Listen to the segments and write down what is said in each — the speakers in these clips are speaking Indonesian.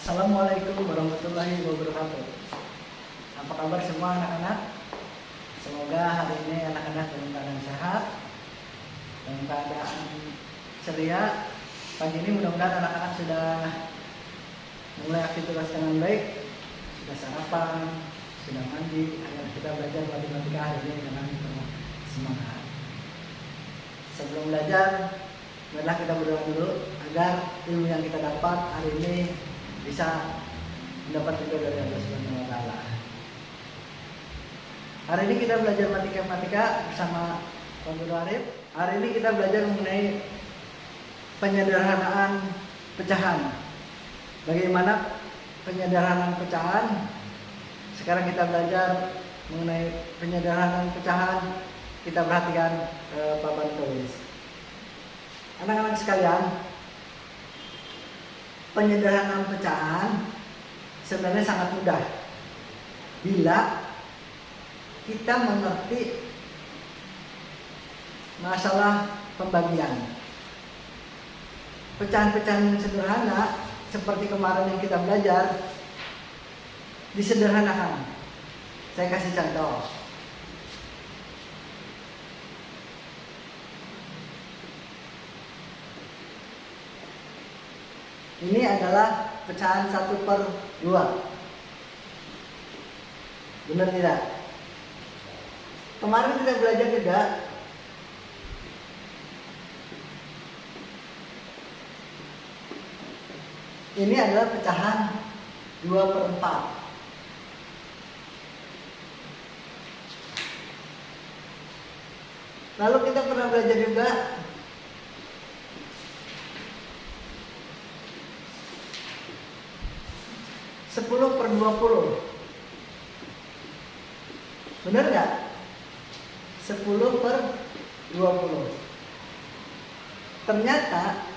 Assalamualaikum warahmatullahi wabarakatuh. Apa kabar semua anak-anak? Semoga hari ini anak-anak dalam keadaan sehat, dalam keadaan ceria. Pagi ini mudah-mudahan anak-anak sudah mulai aktivitas dengan baik, sudah sarapan, sudah mandi, agar kita belajar matematika hari ini dengan penuh semangat. Sebelum belajar, marilah kita berdoa dulu agar ilmu yang kita dapat hari ini bisa mendapat juga dari Allah Subhanahu wa taala. Hari ini kita belajar matematika bersama Pak Guru Arif. Hari ini kita belajar mengenai penyederhanaan pecahan. Bagaimana penyederhanaan pecahan? Sekarang kita belajar mengenai penyederhanaan pecahan. Kita perhatikan papan tulis. Anak-anak sekalian, penyederhanaan pecahan sebenarnya sangat mudah bila kita mengerti masalah pembagian. Pecahan-pecahan yang sederhana seperti kemarin yang kita belajar disederhanakan. Saya kasih contoh. Ini adalah pecahan 1/2. Benar tidak? Kemarin kita belajar juga ini adalah pecahan 2/4. Lalu kita pernah belajar juga sepuluh per 20. Benar nggak? 10 per 20. Ternyata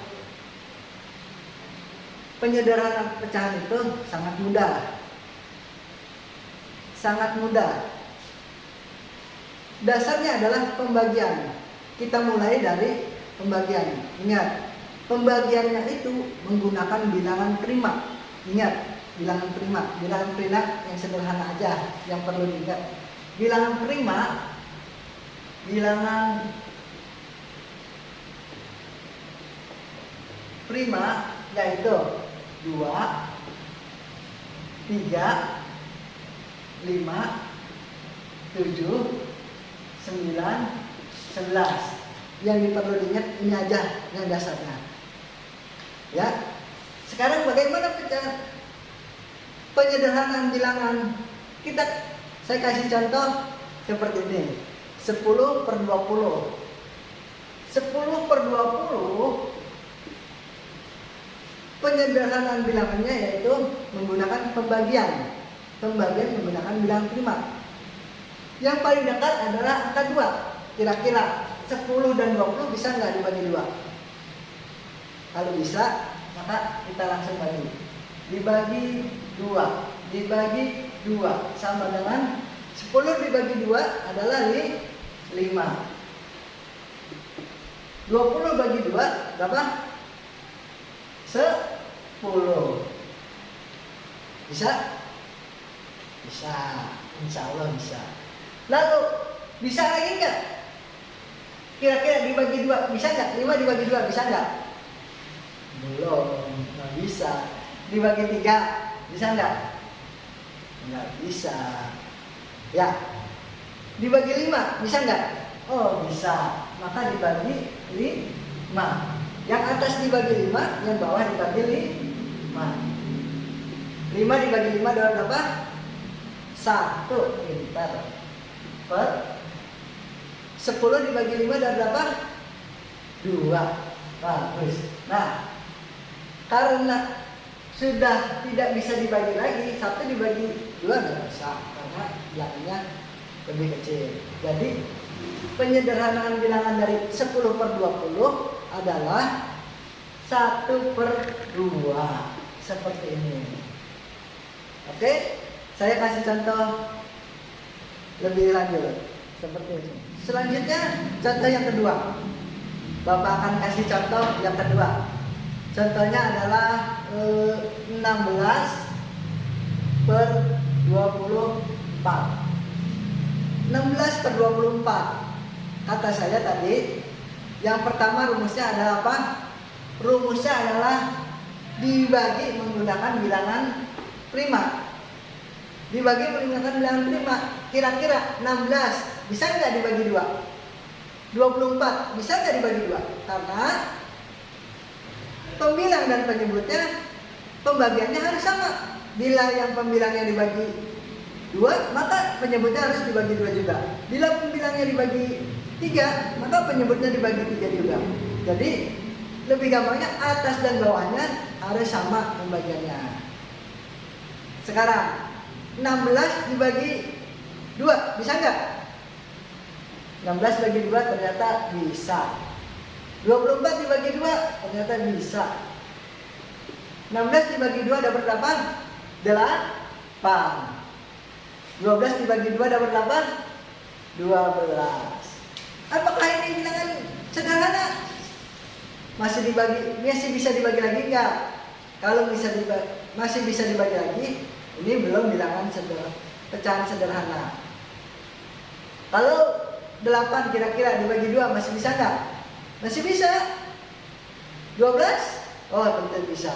penyederhanaan pecahan itu sangat mudah. Sangat mudah. Dasarnya adalah pembagian. Kita mulai dari pembagian. Ingat, pembagiannya itu menggunakan bilangan prima. Ingat, bilangan prima yang sederhana aja yang perlu diingat. Bilangan prima yaitu 2, 3, 5, 7, 9, 11. Yang perlu diingat ini aja yang dasarnya. Ya. Sekarang bagaimana penyederhanaan bilangan? Saya kasih contoh seperti ini. 10 per 20. 10 per 20 penyederhanaan bilangannya yaitu menggunakan pembagian. Pembagian menggunakan bilangan prima. Yang paling dekat adalah angka 2. Kira-kira 10 dan 20 bisa nggak dibagi 2? Kalau bisa, maka kita langsung bagi. Dibagi 2 sama dengan 10 dibagi 2 adalah 5. 20 bagi 2 berapa? 10. Bisa? Bisa. Insya Allah bisa. Lalu bisa lagi enggak? Kira-kira dibagi 2 bisa enggak? 5 dibagi 2 bisa enggak? Belum, nggak bisa. Dibagi 3 bisa enggak? Nggak bisa. Ya. Dibagi 5 bisa enggak? Oh, bisa. Maka dibagi 5. Yang atas dibagi 5, yang bawah dibagi 5. 5 dibagi 5 adalah berapa? 1. Pintar. Per 10 dibagi 5 adalah berapa? 2. Bagus. Nah, karena sudah tidak bisa dibagi lagi, 1 dibagi 2 nggak bisa karena bilangannya lebih kecil. Jadi penyederhanaan bilangan dari 10 per 20 adalah 1 per 2 seperti ini. Oke, saya kasih contoh lebih lanjut seperti ini. Selanjutnya contoh yang kedua. Bapak akan kasih contoh yang kedua. Contohnya adalah 16 per 24. 16 per 24. Kata saya tadi, yang pertama rumusnya adalah apa? Rumusnya adalah dibagi menggunakan bilangan prima. Dibagi menggunakan bilangan prima. Kira-kira 16 bisa nggak dibagi 2? 24 bisa nggak dibagi 2? Karena pembilang dan penyebutnya pembagiannya harus sama. Bila yang pembilangnya dibagi 2, maka penyebutnya harus dibagi 2 juga. Bila pembilangnya dibagi 3, maka penyebutnya dibagi 3 juga. Jadi lebih gampangnya atas dan bawahnya harus sama pembagiannya. Sekarang 16 dibagi 2 bisa nggak? 16 bagi 2 ternyata bisa. 24 dibagi 2 ternyata bisa. 16 dibagi 2 dapat berapa? 8. 12 dibagi 2 dapat berapa? 12. Apakah ini bilangan sederhana? Masih bisa dibagi lagi enggak? Kalau masih bisa dibagi lagi, ini belum bilangan pecahan sederhana. Kalau 8 kira-kira dibagi 2 masih bisa enggak? Masih bisa. 12? Oh, tentu bisa.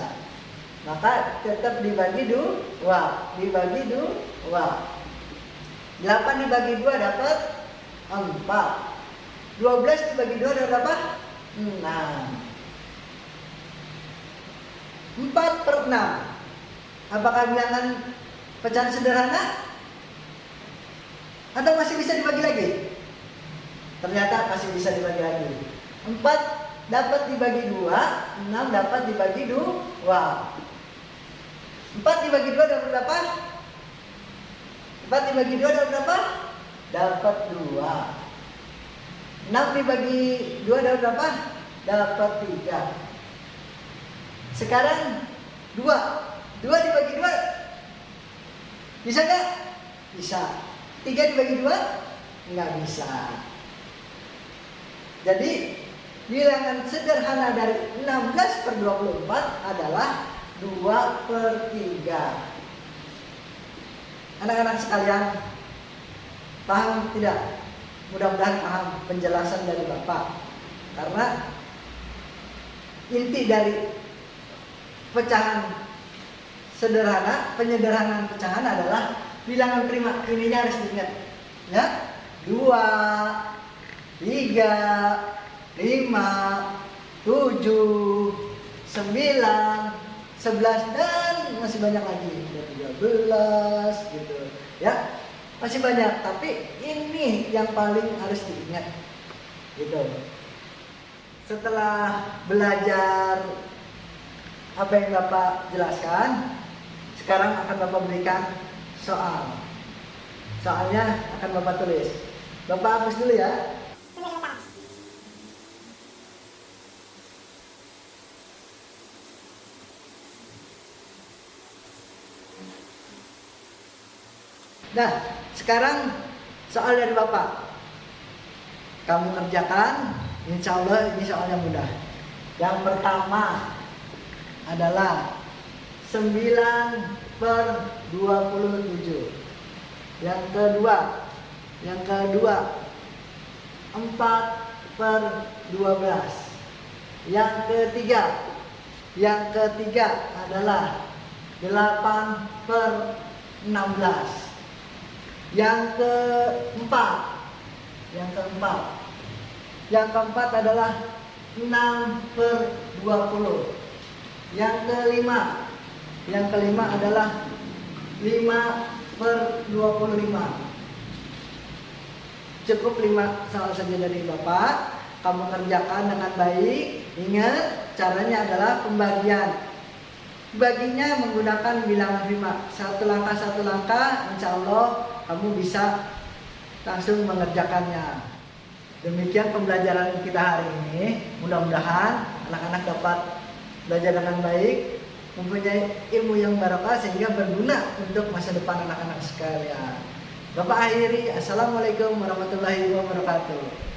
Maka tetap dibagi 2. Dibagi 2. 8 dibagi 2 dapat 4. 12 dibagi 2 dapat berapa? 6. 4 per 6. Apakah bilangan pecahan sederhana? Atau masih bisa dibagi lagi? Ternyata masih bisa dibagi lagi. 4 dapat dibagi 2, 6 dapat dibagi 2. 4 dibagi 2 dapat berapa? 4 dibagi 2 dapat berapa? Dapat 2. 6 dibagi 2 dapat berapa? Dapat 3. Sekarang 2 dibagi 2 bisa nggak? Bisa. 3 dibagi 2 nggak bisa. Jadi bilangan sederhana dari 16 per 24 adalah 2 per 3. Anak-anak sekalian, paham tidak? Mudah-mudahan paham penjelasan dari Bapak. Karena inti dari pecahan sederhana, penyederhanaan pecahan adalah bilangan prima. Ininya harus diingat, ya. 2, 3, 5, 7, 9, 11 dan masih banyak lagi. 13 gitu, ya. Masih banyak, tapi ini yang paling harus diingat. Gitu. Setelah belajar apa yang Bapak jelaskan, sekarang akan Bapak berikan soal. Soalnya akan Bapak tulis. Bapak hapus dulu ya. Nah, sekarang soal dari Bapak. Kamu kerjakan, insya Allah ini soal yang mudah. Yang pertama adalah 9 per 27. Yang kedua 4 per 12. Yang ketiga adalah 8 per 16. Yang keempat adalah 6 per 20. Yang kelima adalah 5 per 25. Cukup 5 soal saja dari Bapak. Kamu kerjakan dengan baik. Ingat, caranya adalah pembagian. Baginya menggunakan bilangan prima. Satu langkah, insya Allah kamu bisa langsung mengerjakannya. Demikian pembelajaran kita hari ini. Mudah-mudahan anak-anak dapat belajar dengan baik, mempunyai ilmu yang barokah sehingga berguna untuk masa depan anak-anak sekalian. Bapak akhiri, Assalamualaikum warahmatullahi wabarakatuh.